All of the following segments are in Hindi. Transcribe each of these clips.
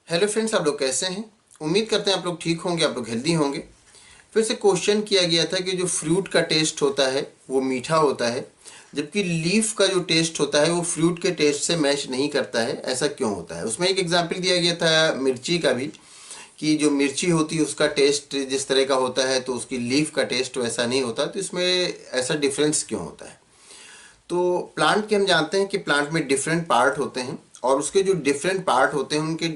हेलो फ्रेंड्स, आप लोग कैसे हैं। उम्मीद करते हैं आप लोग ठीक होंगे, आप लोग हेल्दी होंगे। फिर से क्वेश्चन किया गया था कि जो फ्रूट का टेस्ट होता है वो मीठा होता है, जबकि लीफ का जो टेस्ट होता है वो फ्रूट के टेस्ट से मैच नहीं करता है। ऐसा क्यों होता है। उसमें एक एग्जाम्पल दिया गया था मिर्ची का भी, कि जो मिर्ची होती है उसका टेस्ट जिस तरह का होता है तो उसकी लीफ का टेस्ट वैसा नहीं होता। तो इसमें ऐसा डिफरेंस क्यों होता है। तो प्लांट के हम जानते हैं कि प्लांट में डिफरेंट पार्ट होते हैं, और उसके जो डिफरेंट पार्ट होते हैं उनके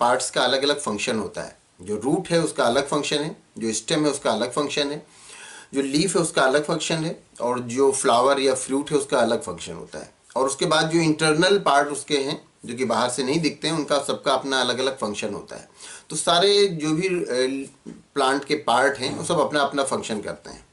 पार्ट्स का अलग अलग फंक्शन होता है। जो रूट है उसका अलग फंक्शन है, जो स्टेम है उसका अलग फंक्शन है, जो लीफ है उसका अलग फंक्शन है, और जो फ्लावर या फ्रूट है उसका अलग फंक्शन होता है। और उसके बाद जो इंटरनल पार्ट उसके हैं जो कि बाहर से नहीं दिखते हैं, उनका सबका अपना अलग अलग फंक्शन होता है। तो सारे जो भी प्लांट के पार्ट हैं वो सब अपना अपना फंक्शन करते हैं।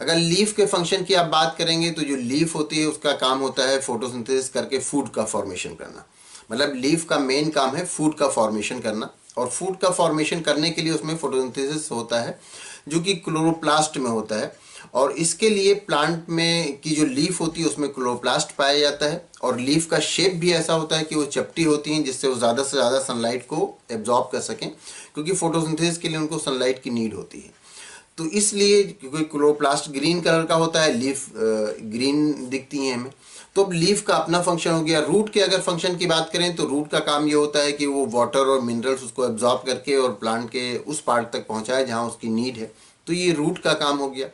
अगर लीफ के फंक्शन की आप बात करेंगे तो जो लीफ होती है उसका काम होता है फोटोसिंथेसिस करके फूड का फॉर्मेशन करना। मतलब लीफ का मेन काम है फूड का फॉर्मेशन करना, और फूड का फॉर्मेशन करने के लिए उसमें फोटोसिंथेसिस होता है जो कि क्लोरोप्लास्ट में होता है। और इसके लिए प्लांट में की जो लीफ होती है उसमें क्लोरोप्लास्ट पाया जाता है, और लीफ का शेप भी ऐसा होता है कि वो चपटी होती हैं जिससे वो ज़्यादा से ज़्यादा सनलाइट को एब्जॉर्ब कर सकें, क्योंकि फोटोसिंथेसिस के लिए उनको सनलाइट की नीड होती है। तो इसलिए क्योंकि क्लोरोप्लास्ट ग्रीन कलर का होता है, लीफ ग्रीन दिखती हैं हमें। तो अब लीफ का अपना फंक्शन हो गया। रूट के अगर फंक्शन की बात करें तो रूट का काम ये होता है कि वो वाटर और मिनरल्स उसको एब्जॉर्ब करके और प्लांट के उस पार्ट तक पहुंचाए जहां उसकी नीड है। तो ये रूट का काम हो गया।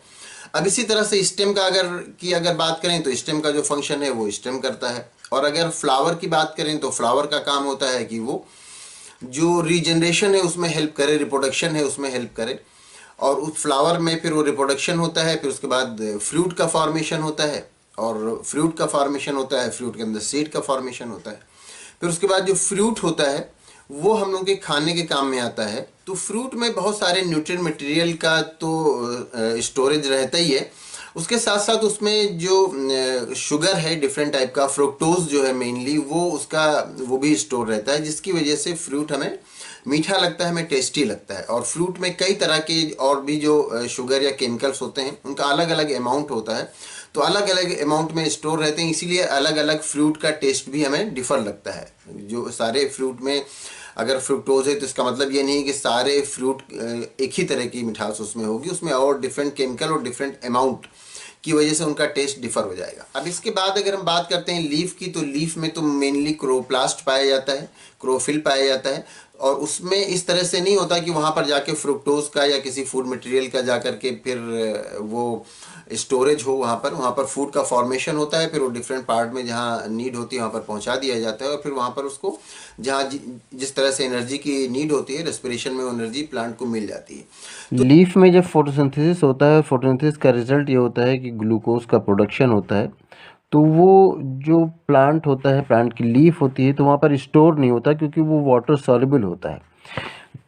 अब इसी तरह से स्टेम का अगर बात करें तो स्टेम का जो फंक्शन है वो स्टेम करता है। और अगर फ्लावर की बात करें तो फ्लावर का काम होता है कि वो जो रीजनरेशन है उसमें हेल्प करे, रिप्रोडक्शन है उसमें हेल्प करे। और उस फ्लावर में फिर वो रिप्रोडक्शन होता है, फिर उसके बाद फ्रूट का फॉर्मेशन होता है, और फ्रूट का फॉर्मेशन होता है, फ्रूट के अंदर सीड का फॉर्मेशन होता है। फिर उसके बाद जो फ्रूट होता है वो हम लोग के खाने के काम में आता है। तो फ्रूट में बहुत सारे न्यूट्रिएंट मटेरियल का तो स्टोरेज रहता ही है। उसके साथ साथ उसमें जो शुगर है डिफरेंट टाइप का, फ्रुक्टोज जो है मेनली वो भी स्टोर रहता है, जिसकी वजह से फ्रूट हमें मीठा लगता है, हमें टेस्टी लगता है। और फ्रूट में कई तरह के और भी जो शुगर या केमिकल्स होते हैं उनका अलग अलग अमाउंट होता है। तो अलग अलग अमाउंट में स्टोर रहते हैं, इसीलिए अलग अलग फ्रूट का टेस्ट भी हमें डिफर लगता है। जो सारे फ्रूट में अगर फ्रुक्टोज है तो इसका मतलब ये नहीं कि सारे फ्रूट एक ही तरह की मिठास उसमें होगी, उसमें और डिफरेंट केमिकल और डिफरेंट अमाउंट की वजह से उनका टेस्ट डिफर हो जाएगा। अब इसके बाद अगर हम बात करते हैं लीफ की, तो लीफ में तो मेनली क्लोरोप्लास्ट पाया जाता है, क्लोरोफिल पाया जाता है। और उसमें इस तरह से नहीं होता कि वहाँ पर जाके फ्रुक्टोज का या किसी फूड मटेरियल का जा करके फिर वो स्टोरेज हो। वहाँ पर फूड का फॉर्मेशन होता है, फिर वो डिफरेंट पार्ट में जहाँ नीड होती है वहाँ पर पहुँचा दिया जाता है, और फिर वहाँ पर उसको जहाँ जिस तरह से एनर्जी की नीड होती है रेस्पिरेशन में, वो एनर्जी प्लांट को मिल जाती है। तो लीफ में जब फोटोसिंथेसिस होता है, फोटोसिंथेसिस का रिजल्ट ये होता है कि ग्लूकोज का प्रोडक्शन होता है। तो वो जो प्लांट होता है, प्लांट की लीफ होती है, तो वहाँ पर स्टोर नहीं होता क्योंकि वो वाटर सॉल्युबल होता है।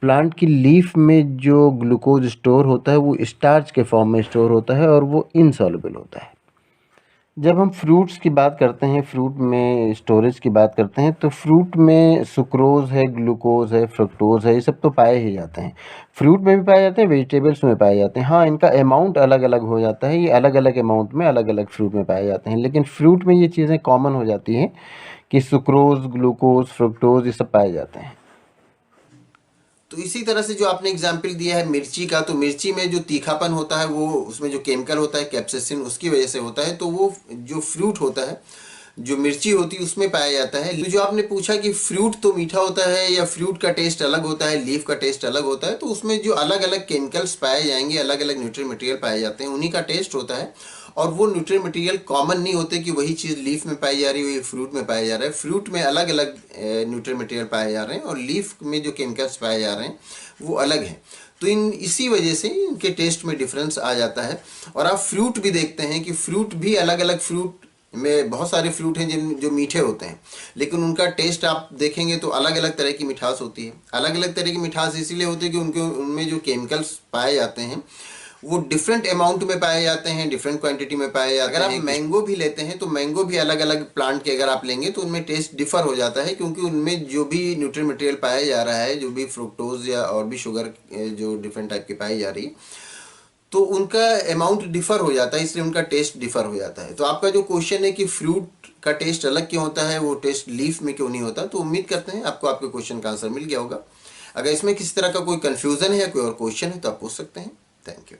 प्लांट की लीफ में जो ग्लूकोज स्टोर होता है वो स्टार्च के फॉर्म में स्टोर होता है और वो इनसॉल्युबल होता है। जब हम फ्रूट्स की बात करते हैं, फ्रूट में स्टोरेज की बात करते हैं, तो फ्रूट में सुक्रोज़ है, ग्लूकोज़ है, फ्रुक्टोज़ है, ये सब तो पाए ही जाते हैं। फ्रूट में भी पाए जाते हैं, वेजिटेबल्स में पाए जाते हैं। हाँ, इनका अमाउंट अलग-अलग हो जाता है, ये अलग-अलग अमाउंट में अलग-अलग फ्रूट में पाए जाते हैं। लेकिन फ्रूट में ये चीज़ें कॉमन हो जाती हैं कि सुक्रोज़, ग्लूकोज़, फ्रुक्टोज़ ये सब पाए जाते हैं। तो इसी तरह से जो आपने एग्जाम्पल दिया है मिर्ची का, तो मिर्ची में जो तीखापन होता है वो उसमें जो केमिकल होता है कैप्साइसिन, उसकी वजह से होता है। तो वो जो फ्रूट होता है, जो मिर्ची होती है उसमें पाया जाता है। तो जो आपने पूछा कि फ्रूट तो मीठा होता है या फ्रूट का टेस्ट अलग होता है, लीफ का टेस्ट अलग होता है, तो उसमें जो अलग अलग केमिकल्स पाए जाएंगे, अलग अलग न्यूट्रिएंट मटेरियल पाए जाते हैं, उन्हीं का टेस्ट होता है। और वो न्यूट्रिएंट मटेरियल कॉमन नहीं होते कि वही चीज़ लीफ में पाई जा रही है वही फ्रूट में पाया जा रहा है। फ्रूट में अलग अलग न्यूट्रिएंट मटेरियल पाए जा रहे हैं, और लीफ में जो केमिकल्स पाए जा रहे हैं वो अलग हैं। तो इसी वजह से इनके टेस्ट में डिफरेंस आ जाता है। और आप फ्रूट भी देखते हैं कि फ्रूट भी अलग अलग फ्रूट में बहुत सारे फ्रूट हैं जिन जो मीठे होते हैं, लेकिन उनका टेस्ट आप देखेंगे तो अलग अलग तरह की मिठास होती है। अलग अलग तरह की मिठास इसीलिए होती है कि उनके उनमें जो केमिकल्स पाए जाते हैं वो डिफरेंट अमाउंट में पाए जाते हैं, डिफरेंट क्वांटिटी में पाए जाते हैं। अगर आप मैंगो भी लेते हैं तो मैंगो भी अलग अलग प्लांट के अगर आप लेंगे तो उनमें टेस्ट डिफर हो जाता है, क्योंकि उनमें जो भी न्यूट्रिएंट मटेरियल पाया जा रहा है, जो भी फ्रुक्टोज या और भी शुगर जो डिफरेंट टाइप की पाई जा रही है, तो उनका अमाउंट डिफर हो जाता है, इसलिए उनका टेस्ट डिफर हो जाता है। तो आपका जो क्वेश्चन है कि फ्रूट का टेस्ट अलग क्यों होता है, वो टेस्ट लीफ में क्यों नहीं होता, तो उम्मीद करते हैं आपको आपके क्वेश्चन का आंसर मिल गया होगा। अगर इसमें किसी तरह का कोई कंफ्यूजन है या कोई और क्वेश्चन है तो आप पूछ सकते हैं। Thank you.